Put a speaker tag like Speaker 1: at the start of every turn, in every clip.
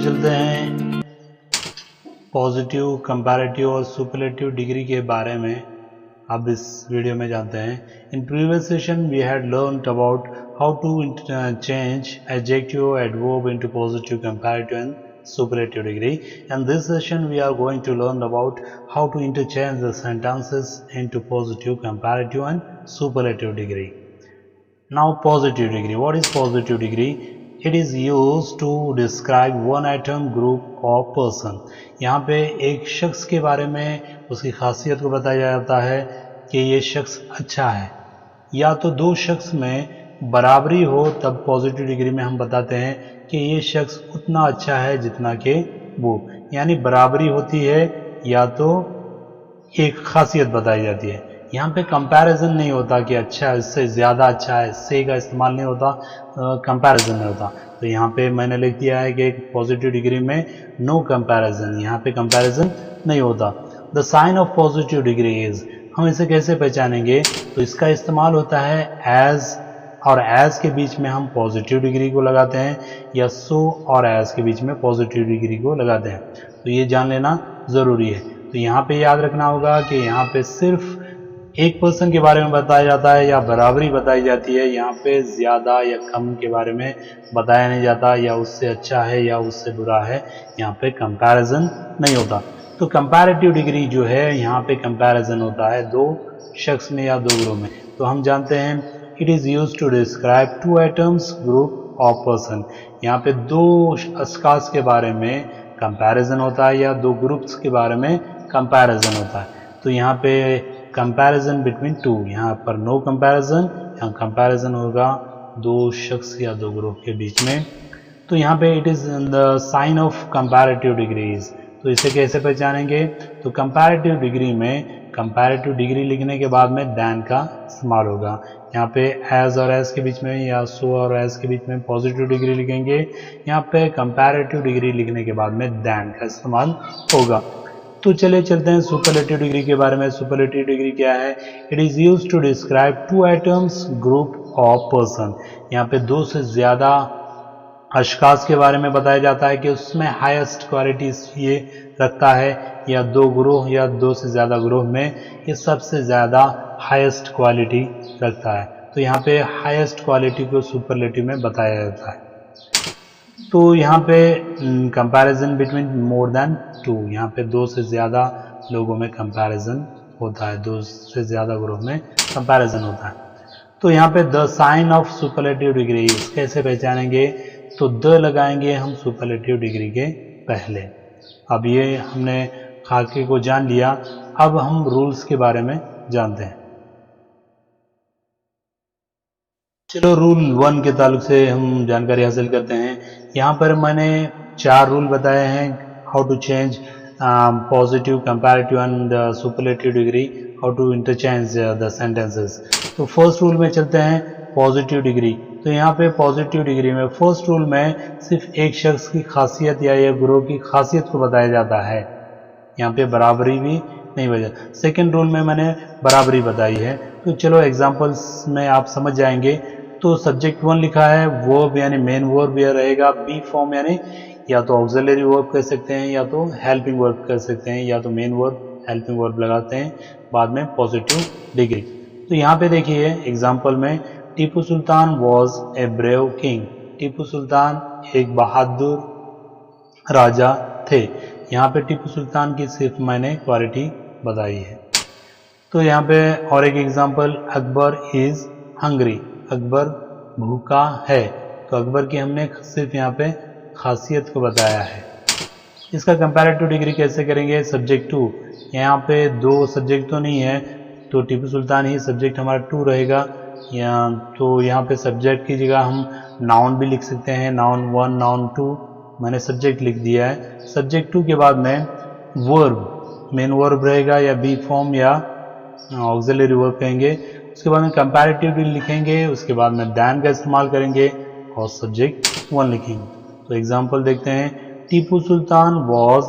Speaker 1: चलते हैं positive, comparative और सुपरलेटिव डिग्री के बारे में अब इस वीडियो में जानते हैं। In previous session we had learned about how to change adjective adverb into positive, comparative and superlative degree. In this session we are going to learn about how to interchange the sentences into positive, comparative and superlative degree. Now positive degree. What is positive degree? It is used to describe one item, group or person. यहाँ पे एक शख्स के बारे में उसकी खासियत को बताया जाता है कि ये शख्स अच्छा है, या तो दो शख्स में बराबरी हो तब पॉजिटिव डिग्री में हम बताते हैं कि ये शख्स उतना अच्छा है जितना कि वो, यानी बराबरी होती है या तो एक खासियत बताई जाती है। यहाँ पे कंपैरिजन नहीं होता कि अच्छा है इससे ज़्यादा अच्छा है, से का इस्तेमाल नहीं होता, कंपैरिजन नहीं होता। तो यहाँ पे मैंने लिख दिया है कि पॉजिटिव डिग्री में नो कंपैरिजन, यहाँ पे कंपैरिजन नहीं होता। The sign of positive degree is, हम इसे कैसे पहचानेंगे? तो इसका इस्तेमाल होता है एज और एज के बीच में हम पॉजिटिव डिग्री को लगाते हैं, या सो और एज के बीच में पॉजिटिव डिग्री को लगाते हैं। तो ये जान लेना ज़रूरी है। तो यहाँ पे याद रखना होगा कि यहाँ पे सिर्फ एक पर्सन के बारे में बताया जाता है या बराबरी बताई जाती है, यहाँ पे ज़्यादा या कम के बारे में बताया नहीं जाता, या उससे अच्छा है या उससे बुरा है, यहाँ पे कंपैरिजन नहीं होता। तो कंपैरेटिव डिग्री जो है यहाँ पे कंपैरिजन होता है दो शख्स में या दो ग्रुप में। तो हम जानते हैं it is use to describe two items, group और पर्सन। यहाँ पे दो अशखास के बारे में कंपैरिजन होता है या दो ग्रुप्स के बारे में कंपैरिजन होता है। तो यहाँ पे कंपैरिजन बिटवीन टू, यहाँ पर नो कंपैरिजन, यहाँ कंपैरिजन होगा दो शख्स या दो ग्रुप के बीच में। तो यहाँ पे it is the sign of comparative degrees. तो इसे कैसे पहचानेंगे? तो कंपैरेटिव डिग्री में कंपैरेटिव डिग्री लिखने के बाद में दैन का इस्तेमाल होगा। यहाँ पे एज और एज के बीच में या सो और एज के बीच में पॉजिटिव डिग्री लिखेंगे, यहाँ पे कंपैरेटिव डिग्री लिखने के बाद में दैन का इस्तेमाल होगा। तो चलिए चलते हैं सुपरलेटिव डिग्री के बारे में। सुपरलेटिव डिग्री क्या है? It is used to describe two items, group और पर्सन। यहाँ पे दो से ज़्यादा अशखास के बारे में बताया जाता है कि उसमें हाईएस्ट क्वालिटीज ये रखता है, या दो ग्रोह या दो से ज़्यादा ग्रोह में ये सबसे ज़्यादा हाईएस्ट क्वालिटी रखता है। तो यहाँ पे हाईएस्ट क्वालिटी को सुपरलेटिव में बताया जाता है। तो यहाँ पे comparison between more than two, यहाँ पे दो से ज़्यादा लोगों में कंपैरिजन होता है, दो से ज़्यादा ग्रोह में कंपैरिजन होता है। तो यहाँ पे the sign of superlative degree कैसे पहचानेंगे? तो द लगाएंगे हम सुपरलेटिव डिग्री के पहले। अब ये हमने खाके को जान लिया, अब हम रूल्स के बारे में जानते हैं। चलो रूल 1 के ताल्लुक से हम जानकारी हासिल करते हैं। यहाँ पर मैंने 4 रूल बताए हैं, how to change positive, comparative and superlative degree, how to interchange the sentences. तो फर्स्ट रूल में चलते हैं, पॉजिटिव डिग्री। तो यहाँ पे पॉजिटिव डिग्री में फर्स्ट रूल में सिर्फ एक शख्स की खासियत या एक ग्रुप की खासियत को बताया जाता है, यहाँ पे बराबरी भी नहीं बजा। सेकेंड रूल में मैंने बराबरी बताई है। तो चलो एग्जांपल्स में आप समझ जाएंगे। तो सब्जेक्ट 1 लिखा है, वर्ब यानी मेन वर्ब यह रहेगा, बी फॉर्म यानी या तो ऑक्सिलरी वर्ब कह सकते हैं या तो हेल्पिंग वर्ब कह सकते हैं, या तो मेन वर्ब हेल्पिंग वर्ब लगाते हैं बाद में पॉजिटिव डिग्री। तो यहाँ पे देखिए एग्जाम्पल में, Tipu Sultan was a brave king. Tipu Sultan एक बहादुर राजा थे। यहाँ पे टीपू सुल्तान की सिर्फ मैंने क्वालिटी बताई है। तो यहाँ पे और एक example, Akbar is hungry. Akbar भूखा है। तो अकबर की हमने सिर्फ यहाँ पे खासियत को बताया है। इसका कंपैरेटिव डिग्री कैसे करेंगे? सब्जेक्ट 2, यहाँ पे दो सब्जेक्ट तो नहीं है, तो टीपू सुल्तान ही सब्जेक्ट हमारा 2 रहेगा। या तो यहाँ पे सब्जेक्ट की जगह हम नाउन भी लिख सकते हैं, नाउन 1, नाउन 2, मैंने सब्जेक्ट लिख दिया है। सब्जेक्ट 2 के बाद में वर्ब, मेन वर्ब रहेगा या बी फॉर्म या ऑक्सिलरी वर्ब कहेंगे। उसके बाद में कंपैरेटिव लिखेंगे, उसके बाद में दैन का इस्तेमाल करेंगे और सब्जेक्ट 1 लिखेंगे। तो एग्जांपल देखते हैं, Tipu Sultan was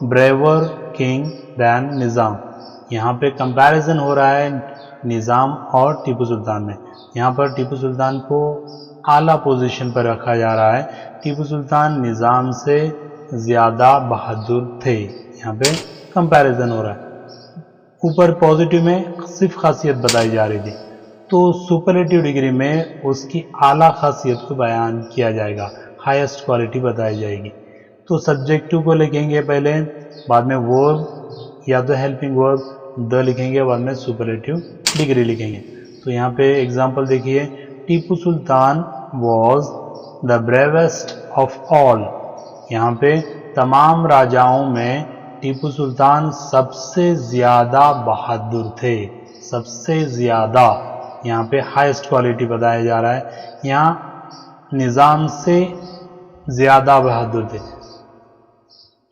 Speaker 1: brewer king then निज़ाम। यहाँ पे कंपैरिजन हो रहा है निज़ाम और टीपू सुल्तान में। यहाँ पर टीपू सुल्तान को आला पोजीशन पर रखा जा रहा है। टीपू सुल्तान निज़ाम से ज्यादा बहादुर थे। यहाँ पे कंपैरिजन हो रहा है। ऊपर पॉजिटिव में सिर्फ खासियत बताई जा रही थी, तो सुपरलेटिव डिग्री में उसकी आला खासियत को बयान किया जाएगा, हाईएस्ट क्वालिटी बताई जाएगी। तो सब्जेक्टिव को लिखेंगे पहले, बाद में वर्ब या तो हेल्पिंग वर्ब द लिखेंगे, बाद में सुपरलेटिव डिग्री लिखेंगे। तो यहाँ पे एग्जांपल देखिए, Tipu Sultan was the bravest of all. यहाँ पे तमाम राजाओं में टीपू सुल्तान सबसे ज्यादा बहादुर थे, सबसे ज्यादा। यहाँ पे हाईएस्ट क्वालिटी बताया जा रहा है। यहाँ निजाम से ज्यादा बहादुर थे,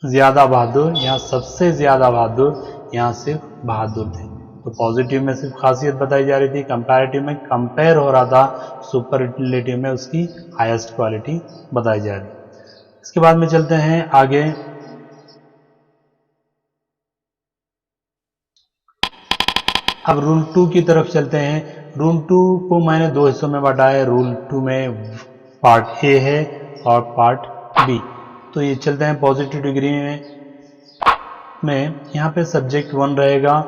Speaker 1: ज्यादा बहादुर, यहाँ सबसे ज्यादा बहादुर, यहाँ सिर्फ बहादुर थे। तो पॉजिटिव में सिर्फ खासियत बताई जा रही थी, कंपैरेटिव में कंपेयर हो रहा था, सुपरलेटिव में उसकी हाईएस्ट क्वालिटी बताई जा रही। इसके बाद में चलते हैं आगे। अब रूल 2 की तरफ चलते हैं। रूल 2 को मैंने दो हिस्सों में बांटा है। रूल 2 में पार्ट ए है और पार्ट बी। तो ये चलते हैं पॉजिटिव डिग्री में यहाँ पे सब्जेक्ट 1 रहेगा,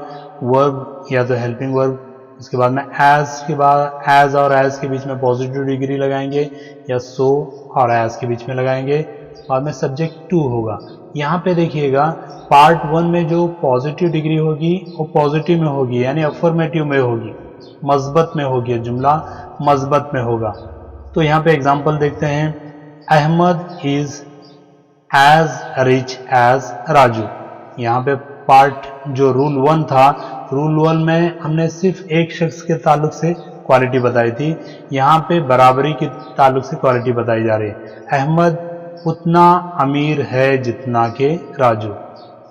Speaker 1: वर्ब या तो हेल्पिंग वर्ब। उसके बाद में एज के बाद एज और एज के बीच में पॉजिटिव डिग्री लगाएंगे, या सो और एज के बीच में लगाएंगे। बाद में सब्जेक्ट 2 होगा। यहाँ पे देखिएगा पार्ट 1 में जो पॉजिटिव डिग्री होगी वो पॉजिटिव में होगी, यानी अफर्मेटिव में होगी, मस्बत में होगी, जुमला मस्बत में होगा। तो यहाँ पे एग्जांपल देखते हैं, Ahmed is as rich as Raju. यहाँ पे पार्ट जो रूल 1 था, रूल 1 में हमने सिर्फ एक शख्स के ताल्लुक से क्वालिटी बताई थी, यहाँ पे बराबरी के ताल्लुक से क्वालिटी बताई जा रही है। अहमद उतना अमीर है जितना के राजू।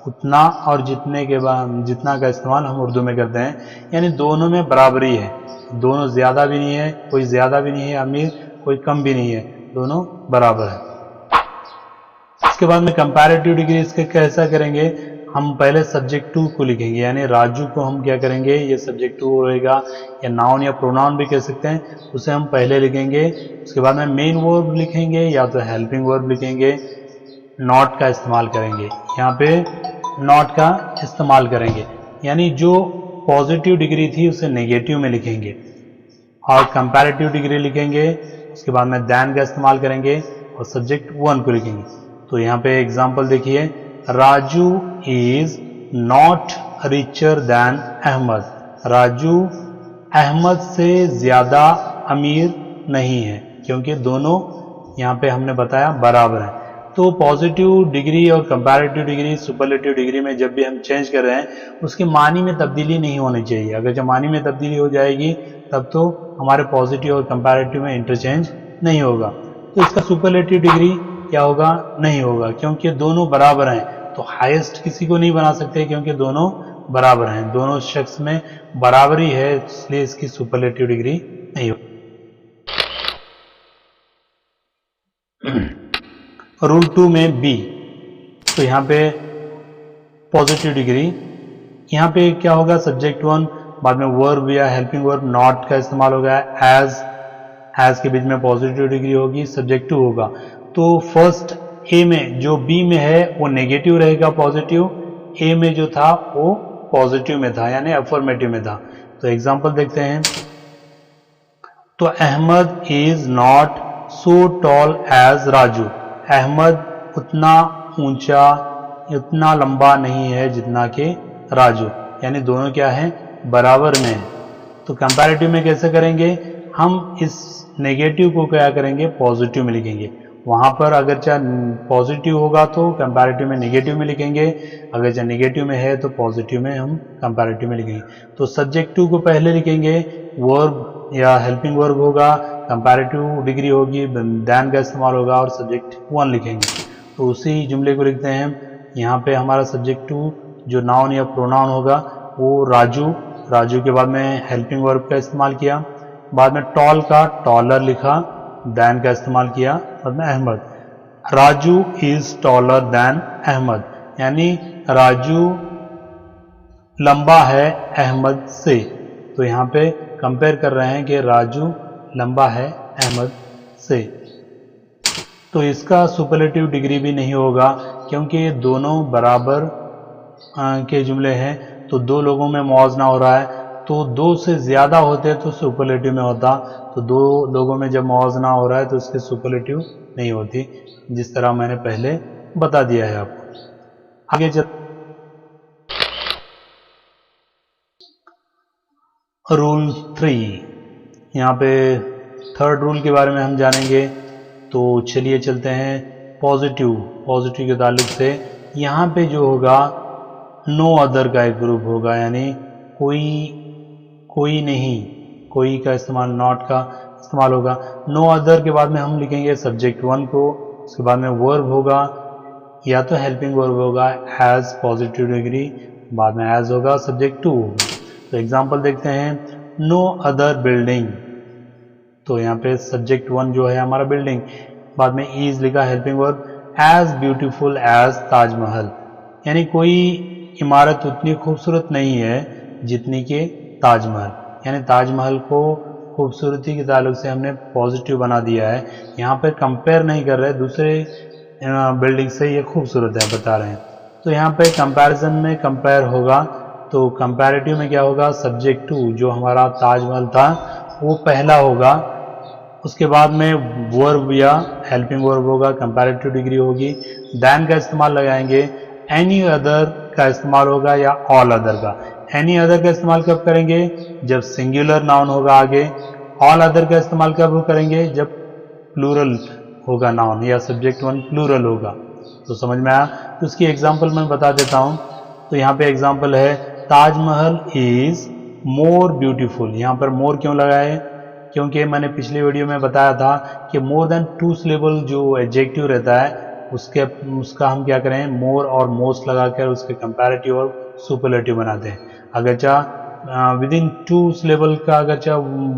Speaker 1: उतना और जितने के बाद जितना का इस्तेमाल हम उर्दू में करते हैं, यानी दोनों में बराबरी है, दोनों ज्यादा भी नहीं है, कोई ज्यादा भी नहीं है अमीर, कोई कम भी नहीं है, दोनों बराबर है। इसके बाद में कंपैरेटिव डिग्री इसके कैसा करेंगे, हम पहले सब्जेक्ट 2 को लिखेंगे, यानी राजू को हम क्या करेंगे, ये सब्जेक्ट 2 रहेगा, या नाउन या प्रोनाउन भी कह सकते हैं, उसे हम पहले लिखेंगे। उसके बाद में मेन वर्ब लिखेंगे या तो हेल्पिंग वर्ब लिखेंगे, नॉट का इस्तेमाल करेंगे। यहाँ पे नॉट का इस्तेमाल करेंगे, यानी जो पॉजिटिव डिग्री थी उसे नेगेटिव में लिखेंगे, और कंपैरेटिव डिग्री लिखेंगे। उसके बाद में दैन का इस्तेमाल करेंगे और सब्जेक्ट 1 को लिखेंगे। तो यहाँ पे एग्जाम्पल देखिए, Raju is not richer than Ahmed. Raju Ahmed से ज्यादा अमीर नहीं है, क्योंकि दोनों यहाँ पे हमने बताया बराबर हैं। तो पॉजिटिव डिग्री और कंपैरेटिव डिग्री, सुपरलेटिव डिग्री में जब भी हम चेंज कर रहे हैं उसके मानी में तब्दीली नहीं होनी चाहिए। अगर जब मानी में तब्दीली हो जाएगी तब तो हमारे पॉजिटिव और कंपैरेटिव में इंटरचेंज नहीं होगा। तो इसका सुपरलेटिव डिग्री क्या होगा, नहीं होगा, क्योंकि दोनों बराबर हैं। तो हाईएस्ट किसी को नहीं बना सकते क्योंकि दोनों बराबर हैं, दोनों शख्स में बराबरी है, इसलिए इसकी सुपरलेटिव डिग्री नहीं होगी। रूल 2 में बी, तो यहाँ पे पॉजिटिव डिग्री, यहाँ पे क्या होगा, सब्जेक्ट 1, बाद में वर्ब या हेल्पिंग वर्ब नॉट का इस्तेमाल होगा, एज के बीच में पॉजिटिव डिग्री होगी, सब्जेक्ट 2 होगा। तो फर्स्ट ए में जो बी में है वो नेगेटिव रहेगा, पॉजिटिव, ए में जो था वो पॉजिटिव में था, यानी अफर्मेटिव में था। तो एग्जांपल देखते हैं, तो Ahmed is not so tall as Raju. Ahmed उतना ऊंचा, उतना लंबा नहीं है जितना कि राजू, यानी दोनों क्या है, बराबर में है। तो कंपैरेटिव में कैसे करेंगे, हम इस नेगेटिव को क्या करेंगे, पॉजिटिव में लिखेंगे। वहां पर अगर चाहे पॉजिटिव होगा तो कंपैरेटिव में नेगेटिव में लिखेंगे, अगर चाहे नेगेटिव में है तो पॉजिटिव में हम कंपैरेटिव में लिखेंगे। तो सब्जेक्ट 2 को पहले लिखेंगे, वर्ब या हेल्पिंग वर्ब होगा, कंपैरेटिव डिग्री होगी, दैन का इस्तेमाल होगा और सब्जेक्ट 1 लिखेंगे। तो उसी जुमले को लिखते हैं। यहाँ पे हमारा सब्जेक्ट 2 जो नाउन या प्रोनाउन होगा वो राजू, राजू के बाद में हेल्पिंग वर्ब का इस्तेमाल किया, बाद में टॉल का टॉलर लिखा, दैन का इस्तेमाल किया, बाद में Ahmed. Raju is taller than Ahmed, यानी राजू लंबा है अहमद से। तो यहाँ पे कंपेयर कर रहे हैं कि राजू लंबा है अहमद से। तो इसका सुपरलेटिव डिग्री भी नहीं होगा, क्योंकि ये दोनों बराबर के जुमले हैं, तो दो लोगों में मुआवजा हो रहा है, तो दो से ज़्यादा होते तो सुपरलेटिव में होता, तो दो लोगों में जब मुआवजा हो रहा है तो उसके सुपरलेटिव नहीं होती, जिस तरह मैंने पहले बता दिया है आपको। आगे चल रूल 3, यहाँ पे थर्ड रूल के बारे में हम जानेंगे। तो चलिए चलते हैं पॉजिटिव के ताल्लुक से। यहाँ पे जो होगा नो अदर का एक ग्रुप होगा, यानी कोई नहीं, कोई का इस्तेमाल, नॉट का इस्तेमाल होगा। नो अदर के बाद में हम लिखेंगे सब्जेक्ट 1 को, उसके बाद में वर्ब होगा, या तो हेल्पिंग वर्ब होगा हैज़ पॉजिटिव डिग्री, बाद में हैज़ होगा, सब्जेक्ट 2 होगा। तो एग्जांपल देखते हैं, नो अदर बिल्डिंग, तो यहाँ पे सब्जेक्ट 1 जो है हमारा बिल्डिंग, बाद में इज लिखा helping verb, as beautiful as Taj Mahal, यानी कोई इमारत उतनी खूबसूरत नहीं है जितनी कि ताजमहल, यानी ताजमहल को खूबसूरती के ताल्लुक से हमने पॉजिटिव बना दिया है। यहाँ पे कंपेयर नहीं कर रहे दूसरे बिल्डिंग से, ये खूबसूरत है बता रहे हैं। तो यहाँ पे कंपैरिजन में कंपेयर होगा, तो कंपैरेटिव में क्या होगा, सब्जेक्ट 2 जो हमारा ताजमहल था वो पहला होगा, उसके बाद में वर्ब या हेल्पिंग वर्ब होगा, कंपैरेटिव डिग्री होगी, देन का इस्तेमाल लगाएंगे, एनी अदर का इस्तेमाल होगा या ऑल अदर का। एनी अदर का इस्तेमाल कब करेंगे, जब सिंगुलर नाउन होगा आगे। ऑल अदर का इस्तेमाल कब करेंगे, जब प्लूरल होगा नाउन या सब्जेक्ट 1 प्लूरल होगा। तो समझ में आया। तो उसकी एग्जांपल मैं बता देता हूँ। तो यहाँ पे एग्जांपल है, ताजमहल इज मोर ब्यूटीफुल। यहाँ पर मोर क्यों लगाए, क्योंकि मैंने पिछली वीडियो में बताया था कि मोर देन 2 सिलेबल जो एडजेक्टिव रहता है उसका हम क्या करें, मोर और मोस्ट लगाकर उसके कंपैरेटिव और सुपरलेटिव बनाते हैं। अगर चाह विद इन 2 सिलेबल का अगर चाह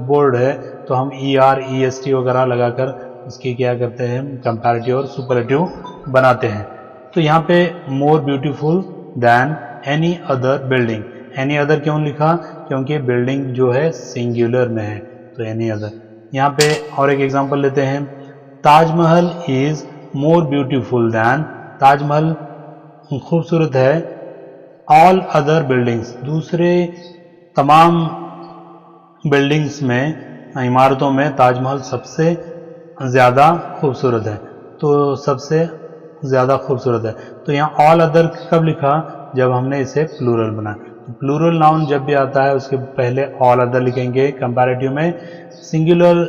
Speaker 1: वर्ड है तो हम ER EST वगैरह लगाकर उसकी क्या करते हैं, कंपैरेटिव और सुपरलेटिव बनाते हैं। तो यहाँ पे more beautiful then any other building. Any other क्यों लिखा, क्योंकि बिल्डिंग जो है सिंगुलर में है, तो एनी अदर। यहाँ पे और एक एग्जांपल लेते हैं, Taj Mahal is more beautiful then, Taj Mahal खूबसूरत है, ऑल अदर बिल्डिंग्स, दूसरे तमाम बिल्डिंग्स में, इमारतों में ताजमहल सबसे ज़्यादा खूबसूरत है, तो सबसे ज़्यादा खूबसूरत है। तो यहाँ ऑल अदर कब लिखा, जब हमने इसे प्लूरल बनाया। तो प्लूरल नाउन जब भी आता है उसके पहले ऑल अदर लिखेंगे कंपैरेटिव में। सिंगुलर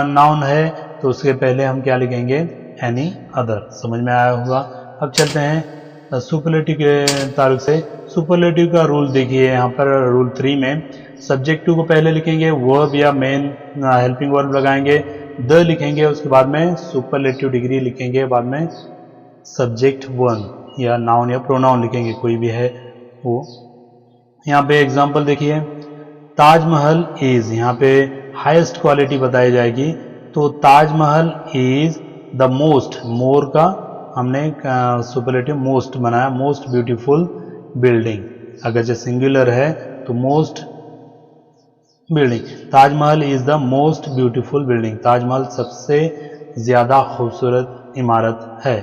Speaker 1: नाउन है तो उसके पहले हम क्या लिखेंगे, एनी अदर। समझ में आया होगा। अब चलते हैं सुपरलेटिव के ताल्लुक से। सुपरलेटिव का रूल देखिए, यहाँ पर रूल 3 में सब्जेक्ट 2 को पहले लिखेंगे, वर्ब या मेन हेल्पिंग वर्ब लगाएंगे, द लिखेंगे, उसके बाद में सुपरलेटिव डिग्री लिखेंगे, बाद में सब्जेक्ट 1 या नाउन या प्रोनाउन लिखेंगे, कोई भी है वो। यहाँ पे एग्जांपल देखिए, ताजमहल इज, यहाँ पे हाईएस्ट क्वालिटी बताई जाएगी, तो ताजमहल इज द मोस्ट, मोर का हमने सुपरलेटिव मोस्ट बनाया, मोस्ट ब्यूटीफुल बिल्डिंग। अगर जो सिंगुलर है तो most building, Taj Mahal is the most beautiful building, Taj Mahal सबसे ज़्यादा खूबसूरत इमारत है।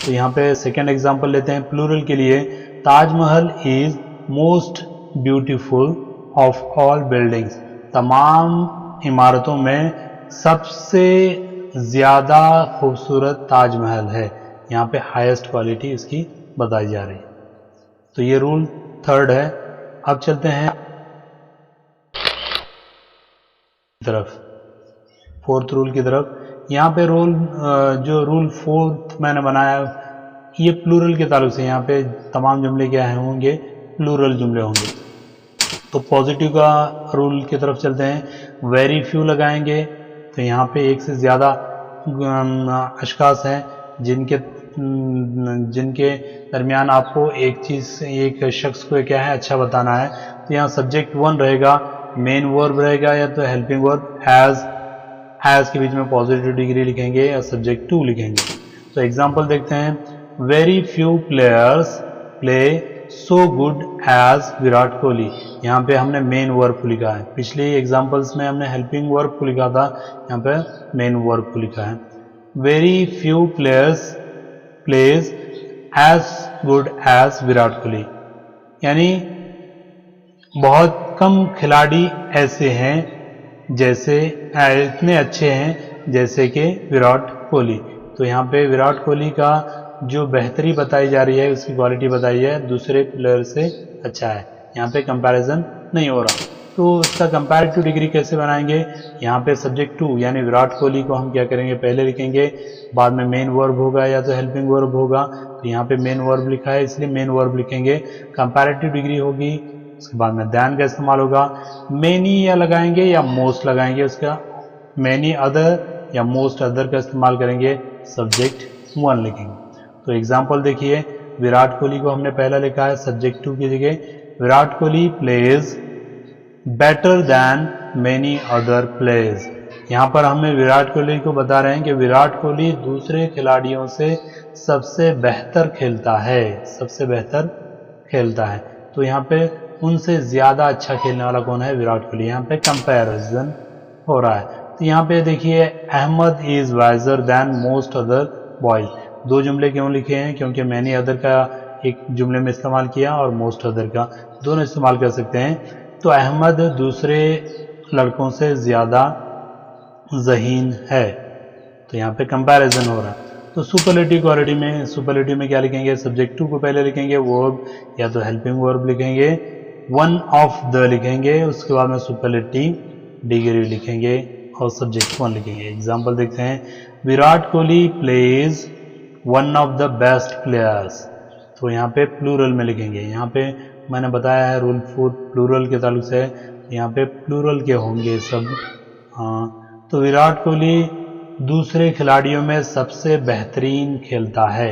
Speaker 1: तो यहाँ पे सेकेंड एग्जांपल लेते हैं प्लूरल के लिए, Taj Mahal is most beautiful of all buildings, तमाम इमारतों में सबसे ज़्यादा खूबसूरत ताजमहल है। यहाँ पे हाईएस्ट क्वालिटी इसकी बताई जा रही है। तो ये रूल 3 है। अब चलते हैं तरफ, 4th रूल की तरफ। यहाँ पे रूल जो रूल 4th मैंने बनाया ये प्लूरल के ताल्लुक से, यहाँ पे तमाम जुमले क्या होंगे, प्लूरल जुमले होंगे। तो पॉजिटिव का रूल की तरफ चलते हैं, वेरी फ्यू लगाएंगे, तो यहाँ पे एक से ज़्यादा अशखास हैं जिनके दरमियान आपको एक चीज़, एक शख्स को क्या है अच्छा बताना है। तो यहाँ सब्जेक्ट 1 रहेगा, मेन वर्ब रहेगा या तो हेल्पिंग वर्ब, हैज़ के बीच में पॉजिटिव डिग्री लिखेंगे या सब्जेक्ट 2 लिखेंगे। तो एग्जांपल देखते हैं, very few players play so good as Virat Kohli. यहाँ पे हमने मेन वर्ब को लिखा है, पिछले एग्जांपल्स में हमने हेल्पिंग वर्ब को लिखा था, यहाँ पे मेन वर्ब को लिखा है। Very few players plays as good as Virat Kohli, यानी बहुत कम खिलाड़ी ऐसे हैं जैसे इतने अच्छे हैं जैसे कि विराट कोहली। तो यहाँ पे विराट कोहली का जो बेहतरी बताई जा रही है, उसकी क्वालिटी बताई है, दूसरे प्लेयर से अच्छा है। यहाँ पे कंपैरिजन नहीं हो रहा। तो इसका कंपैरेटिव डिग्री कैसे बनाएंगे? यहाँ पे सब्जेक्ट टू यानी विराट कोहली को हम क्या करेंगे, पहले लिखेंगे, बाद में मेन वर्ब होगा या तो हेल्पिंग वर्ब होगा। तो यहाँ पे मेन वर्ब लिखा है इसलिए मेन वर्ब लिखेंगे। कंपैरेटिव डिग्री होगी, उसके बाद में दैन का इस्तेमाल होगा। मेनी या लगाएंगे या मोस्ट लगाएंगे, उसका मेनी अदर या मोस्ट अदर का इस्तेमाल करेंगे, सब्जेक्ट वन लिखेंगे। तो एग्जाम्पल देखिए, विराट कोहली को हमने पहला लिखा है सब्जेक्ट टू की जगह, Virat Kohli plays better than many other players. यहाँ पर हमें विराट कोहली को बता रहे हैं कि विराट कोहली दूसरे खिलाड़ियों से सबसे बेहतर खेलता है, सबसे बेहतर खेलता है। तो यहाँ पे उनसे ज़्यादा अच्छा खेलने वाला कौन है? विराट कोहली। यहाँ पे कंपैरिजन हो रहा है। तो यहाँ पे देखिए, Ahmed is wiser than most other boys. दो जुमले क्यों लिखे हैं? क्योंकि मैनी अदर का एक जुमले में इस्तेमाल किया और मोस्ट अदर का, दोनों इस्तेमाल कर सकते हैं। तो अहमद दूसरे लड़कों से ज़्यादा ज़हीन है, तो यहाँ पे कंपैरिजन हो रहा है। तो सुपरलेटिव क्वालिटी में, सुपरलेटिव में क्या लिखेंगे? सब्जेक्ट टू को पहले लिखेंगे, वर्ब या तो हेल्पिंग वर्ब लिखेंगे, वन ऑफ द लिखेंगे, उसके बाद में सुपरलेटिव डिग्री लिखेंगे और सब्जेक्ट वन लिखेंगे। एग्जाम्पल देखते हैं, Virat Kohli plays one of the best players. तो यहाँ पे प्लूरल में लिखेंगे। यहाँ पे मैंने बताया है रूल फॉर प्लूरल के ताल्लुक से, यहाँ पे प्लूरल के होंगे सब। हाँ, तो विराट कोहली दूसरे खिलाड़ियों में सबसे बेहतरीन खेलता है।